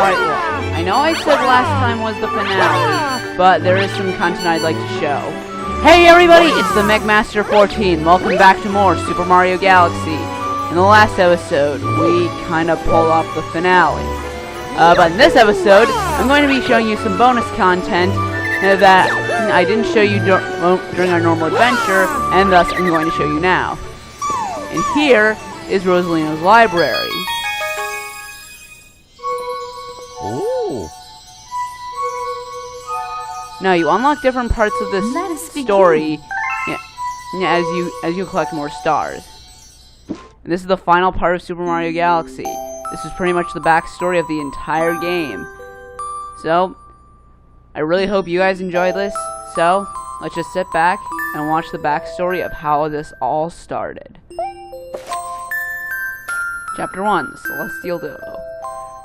Alright, well, I know I said last time was the finale, but there is some content I'd like to show. Hey everybody, it's the MechMaster 14. Welcome back to more Super Mario Galaxy. In the last episode, we kind of pulled off the finale. But in this episode, I'm going to be showing you some bonus content that I didn't show you during our normal adventure, and thus I'm going to show you now. And here is Rosalina's library. Ooh. Now you unlock different parts of this story as you collect more stars. And this is the final part of Super Mario Galaxy. This is pretty much the backstory of the entire game. So, I really hope you guys enjoyed this. So, let's just sit back and watch the backstory of how this all started. Chapter 1, The Celestial Duo.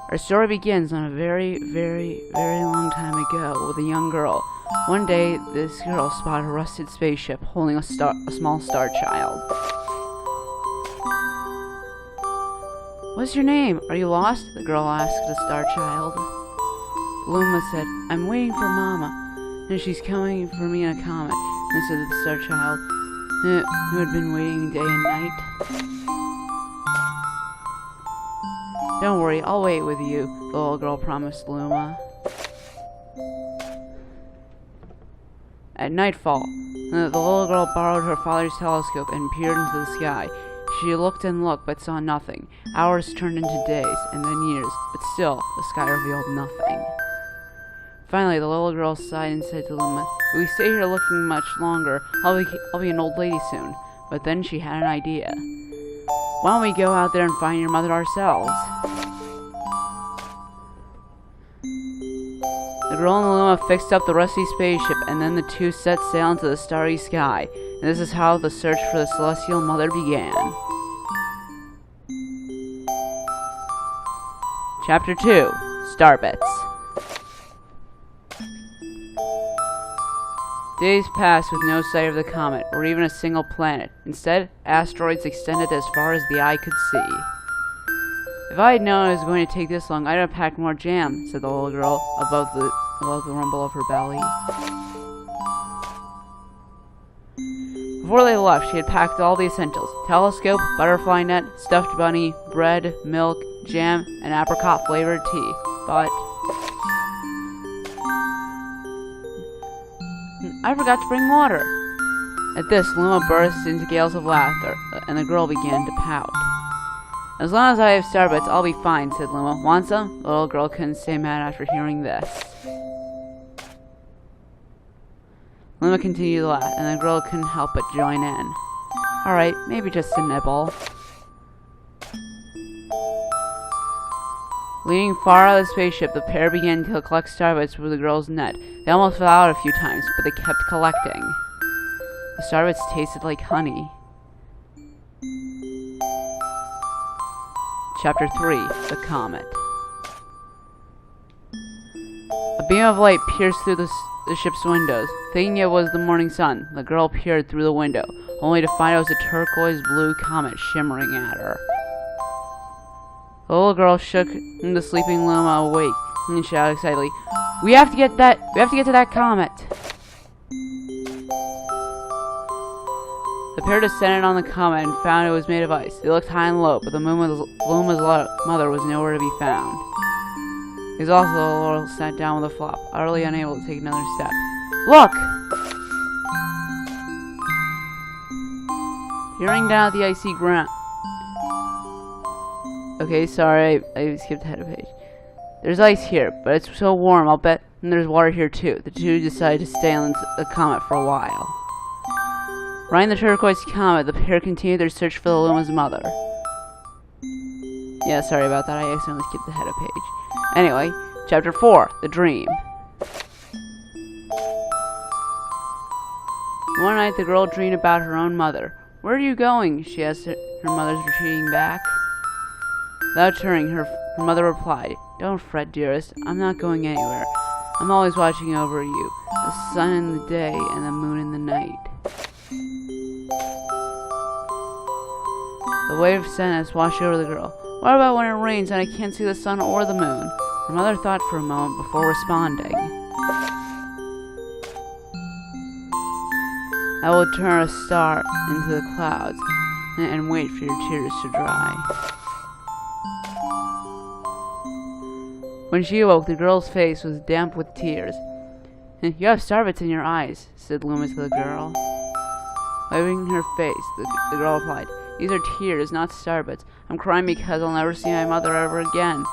Our story begins on a very, very, very long time ago with a young girl. One day, this girl spotted a rusted spaceship holding a small star child. "What's your name? Are you lost?" the girl asked the star child. Luma said, "I'm waiting for Mama, and she's coming for me in a comet," answered the star child, who had been waiting day and night. "Don't worry, I'll wait with you," the little girl promised Luma. At nightfall, the little girl borrowed her father's telescope and peered into the sky. She looked and looked, but saw nothing. Hours turned into days, and then years, but still, the sky revealed nothing. Finally, the little girl sighed and said to Luma, "If we stay here looking much longer, I'll be an old lady soon." But then she had an idea. "Why don't we go out there and find your mother ourselves?" The girl and Luma fixed up the rusty spaceship, and then the two set sail into the starry sky. And this is how the search for the Celestial Mother began. Chapter 2, Starbits. Days passed with no sight of the comet, or even a single planet. Instead, asteroids extended as far as the eye could see. "If I had known it was going to take this long, I'd have packed more jam," said the little girl, above the rumble of her belly. Before they left, she had packed all the essentials: telescope, butterfly net, stuffed bunny, bread, milk, jam, and apricot-flavored tea. But I forgot to bring water. At this, Luma burst into gales of laughter, and the girl began to pout. "As long as I have Starbits, I'll be fine," said Luma. "Want some?" The little girl couldn't stay mad after hearing this. Luma continued to laugh, and the girl couldn't help but join in. "Alright, maybe just a nibble." Leaning far out of the spaceship, the pair began to collect Starbits with the girl's net. They almost fell out a few times, but they kept collecting. The Starbits tasted like honey. Chapter 3, The Comet. A beam of light pierced through the ship's windows. Thinking it was the morning sun, the girl peered through the window, only to find it was a turquoise-blue comet shimmering at her. The little girl shook the sleeping Luma awake and shouted excitedly, "We have to get to that comet!" The pair descended on the comet and found it was made of ice. They looked high and low, but the Luma's mother was nowhere to be found. Exhausted, the little girl sat down with a flop, utterly unable to take another step. "Look!" Peering down at the icy ground. Okay, sorry, I skipped ahead of page. "There's ice here, but it's so warm, I'll bet, and there's water here too." The two decided to stay on the comet for a while. Riding the turquoise comet, the pair continued their search for the Luma's mother. Yeah, sorry about that, I accidentally skipped ahead of page. Anyway, Chapter 4, The Dream. One night, the girl dreamed about her own mother. "Where are you going?" she asked her mother's retreating back. Without turning, her mother replied, "Don't fret, dearest. I'm not going anywhere. I'm always watching over you, the sun in the day and the moon in the night." The wave of sadness washed over the girl. "What about when it rains and I can't see the sun or the moon?" Her mother thought for a moment before responding. I will turn a star into the clouds and wait for your tears to dry. When she awoke, the girl's face was damp with tears. You have starbits in your eyes, said Luma to the girl. Wiping her face, the girl replied, These are tears, not starbits. I'm crying because I'll never see my mother ever again.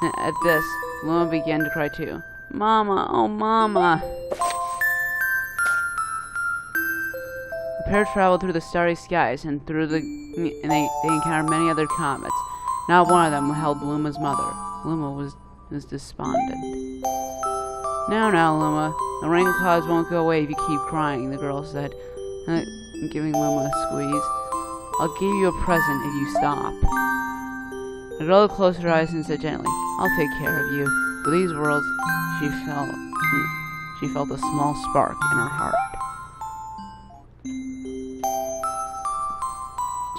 At this, Luma began to cry too. Mama, oh mama. The pair traveled through the starry skies and they encountered many other comets. Not one of them held Luma's mother. Luma was despondent. Now, Luma, the rain clouds won't go away if you keep crying, the girl said, giving Luma a squeeze. I'll give you a present if you stop. The girl closed her eyes and said gently, I'll take care of you. With these words, she felt a small spark in her heart.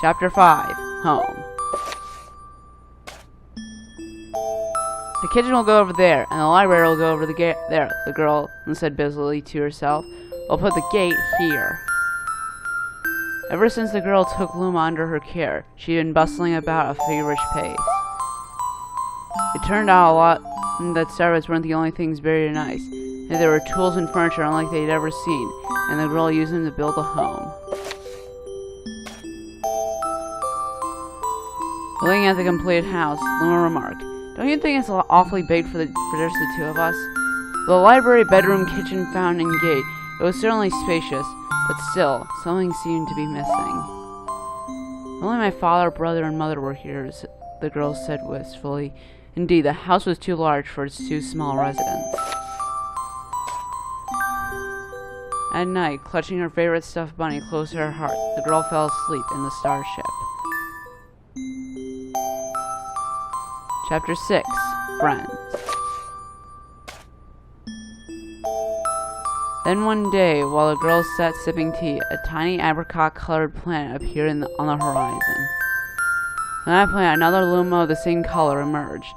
Chapter 5. Home. The kitchen will go over there, and the library will go over there, the girl said busily to herself. I'll put the gate here. Ever since the girl took Luma under her care, she had been bustling about at a feverish pace. It turned out that starbits weren't the only things buried in ice. There were tools and furniture unlike they'd ever seen, and the girl used them to build a home. Looking at the completed house, Luma remarked, Don't you think it's awfully big for just the two of us? The library, bedroom, kitchen, fountain, and gate, it was certainly spacious, but still, something seemed to be missing. Only my father, brother, and mother were here, the girl said wistfully. Indeed, the house was too large for its two small residents. At night, clutching her favorite stuffed bunny close to her heart, the girl fell asleep in the starship. Chapter 6. Friends. Then one day, while the girls sat sipping tea, a tiny apricot-colored planet appeared on the horizon. From that planet, another Luma of the same color emerged.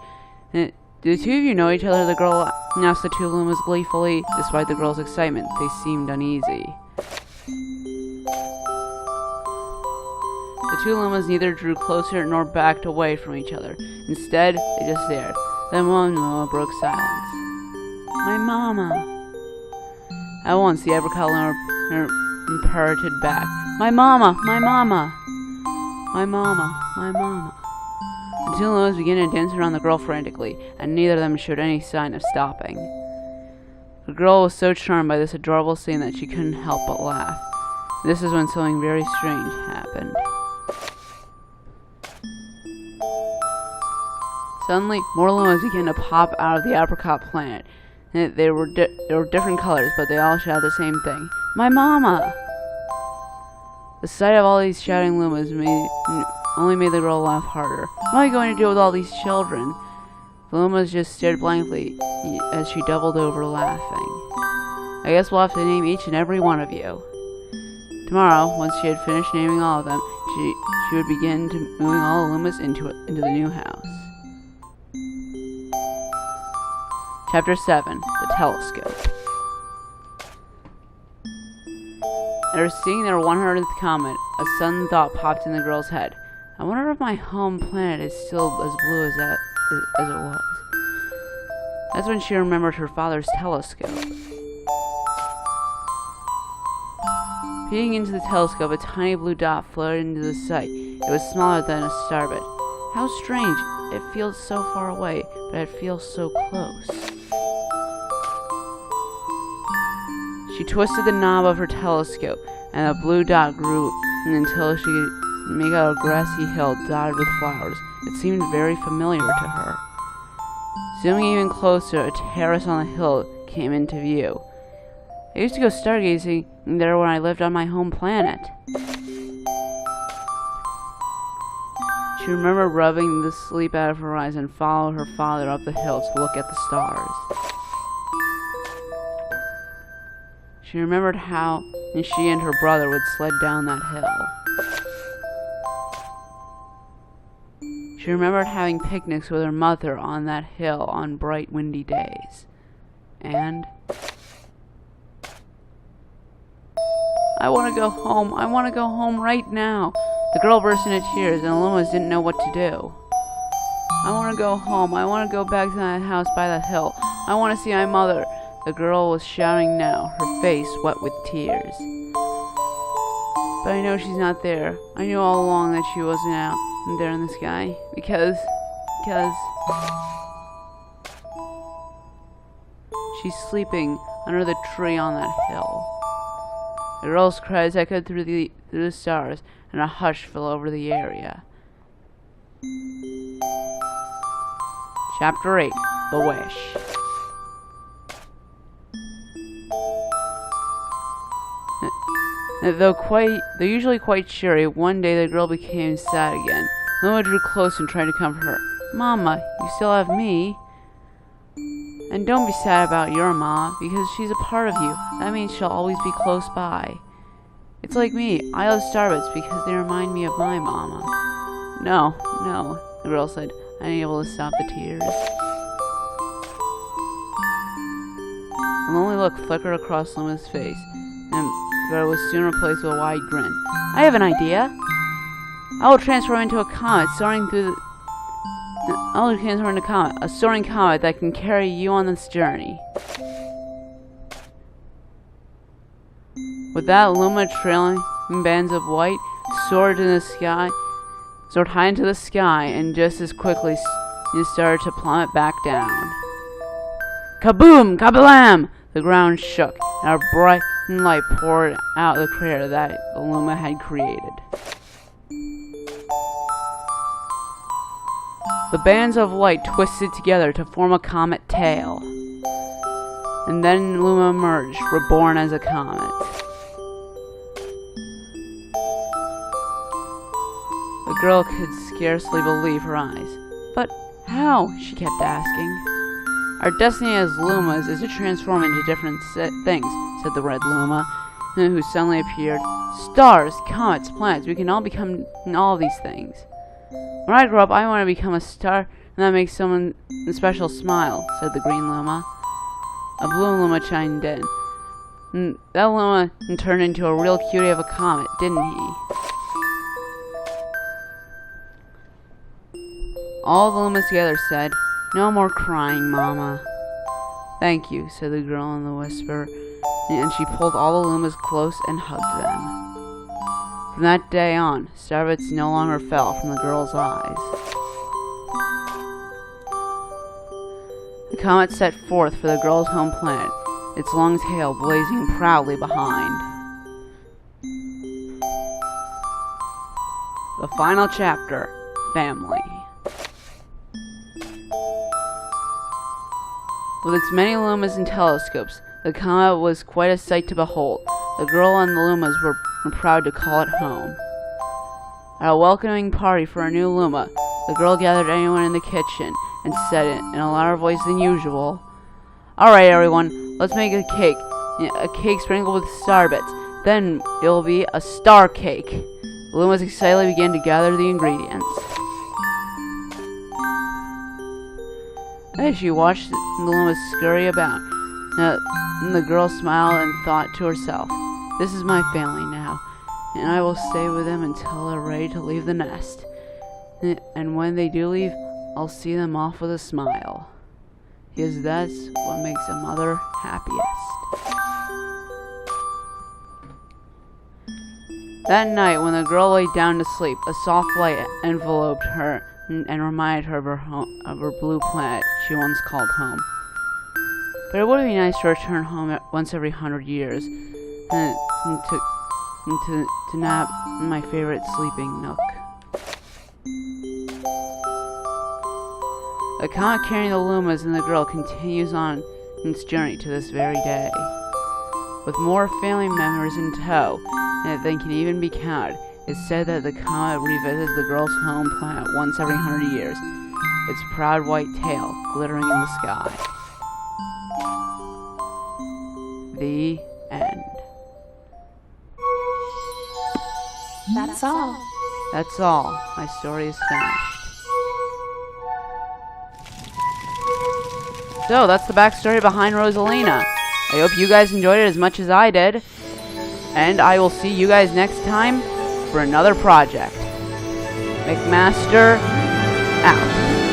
Do the two of you know each other? The girl asked the two Lumas gleefully. Despite the girl's excitement, they seemed uneasy. The two Lumas neither drew closer nor backed away from each other. Instead, they just stared. Then one Luma broke silence. My mama. At once, the apricot Luma parroted back. My mama! My mama! My mama! My mama! The two Lumas began to dance around the girl frantically, and neither of them showed any sign of stopping. The girl was so charmed by this adorable scene that she couldn't help but laugh. This is when something very strange happened. Suddenly, more Lumas began to pop out of the apricot planet. They were different colors, but they all shouted the same thing. My mama! The sight of all these shouting Lumas only made the girl laugh harder. What am I going to do with all these children? The Lumas just stared blankly as she doubled over laughing. I guess we'll have to name each and every one of you. Tomorrow, once she had finished naming all of them, she would begin moving all the Lumas into the new house. Chapter 7. The Telescope. After seeing their 100th comet, a sudden thought popped in the girl's head. I wonder if my home planet is still as blue as it was. That's when she remembered her father's telescope. Peering into the telescope, a tiny blue dot floated into the sight. It was smaller than a starbit. How strange! It feels so far away, but it feels so close. She twisted the knob of her telescope, and the blue dot grew until she could make out a grassy hill dotted with flowers. It seemed very familiar to her. Zooming even closer, a terrace on the hill came into view. I used to go stargazing there when I lived on my home planet. She remembered rubbing the sleep out of her eyes and followed her father up the hill to look at the stars. She remembered how she and her brother would sled down that hill. She remembered having picnics with her mother on that hill on bright, windy days. And I want to go home. I want to go home right now. The girl burst into tears, and the Lumas didn't know what to do. I want to go home. I want to go back to that house by the hill. I want to see my mother. The girl was shouting now, her face wet with tears. But I know she's not there. I knew all along that she wasn't out there in the sky. Because she's sleeping under the tree on that hill. The girl's cries echoed through the stars, and a hush fell over the area. Chapter 8. The Wish. Though usually quite cheery, one day the girl became sad again. Luma drew close and tried to comfort her. Mama, you still have me. And don't be sad about your ma, because she's a part of you. That means she'll always be close by. It's like me. I love starbits because they remind me of my mama. No, the girl said, unable to stop the tears. A lonely look flickered across Luma's face, but it was soon replaced with a wide grin. I have an idea. I will transform into a comet soaring through the... I will transform into a soaring comet that can carry you on this journey. With that, Luma, trailing bands of white, soared high into the sky, and just as quickly it started to plummet back down. Kaboom! Kablam! The ground shook, and a bright light poured out the crater that the Luma had created. The bands of light twisted together to form a comet tail. And then Luma emerged, reborn as a comet. The girl could scarcely believe her eyes. But how? She kept asking. Our destiny as Lumas is to transform into different things, said the red Luma, who suddenly appeared. Stars, comets, planets, we can all become all of these things. When I grow up, I want to become a star, and that makes someone special smile, said the green Luma. A blue Luma chimed in. That Luma turned into a real cutie of a comet, didn't he? All the Lumas together said, No more crying, Mama. Thank you, said the girl in the whisper, and she pulled all the Lumas close and hugged them. From that day on, starbits no longer fell from the girl's eyes. The comet set forth for the girl's home planet, its long tail blazing proudly behind. The final chapter, Family. With its many Lumas and telescopes, the comet was quite a sight to behold. The girl and the Lumas were proud to call it home. At a welcoming party for a new Luma, the girl gathered everyone in the kitchen and said in a louder voice than usual, Alright everyone, let's make a cake sprinkled with starbits. Then it will be a star cake. The Lumas excitedly began to gather the ingredients. As she watched the Lumas scurry about, the girl smiled and thought to herself, This is my family now, and I will stay with them until they're ready to leave the nest. And when they do leave, I'll see them off with a smile. Because that's what makes a mother happiest. That night, when the girl lay down to sleep, a soft light enveloped her and reminded her of her blue planet she once called home. But it would be nice to return home once every 100 years and to nap in my favorite sleeping nook. The comet carrying the Lumas and the girl continues on its journey to this very day. With more family members in tow than can even be counted, it's said that the comet revisits the girl's home planet once every 100 years, its proud white tail glittering in the sky. The end. That's all. That's all. My story is finished. So, that's the backstory behind Rosalina. I hope you guys enjoyed it as much as I did. And I will see you guys next time for another project. McMaster out.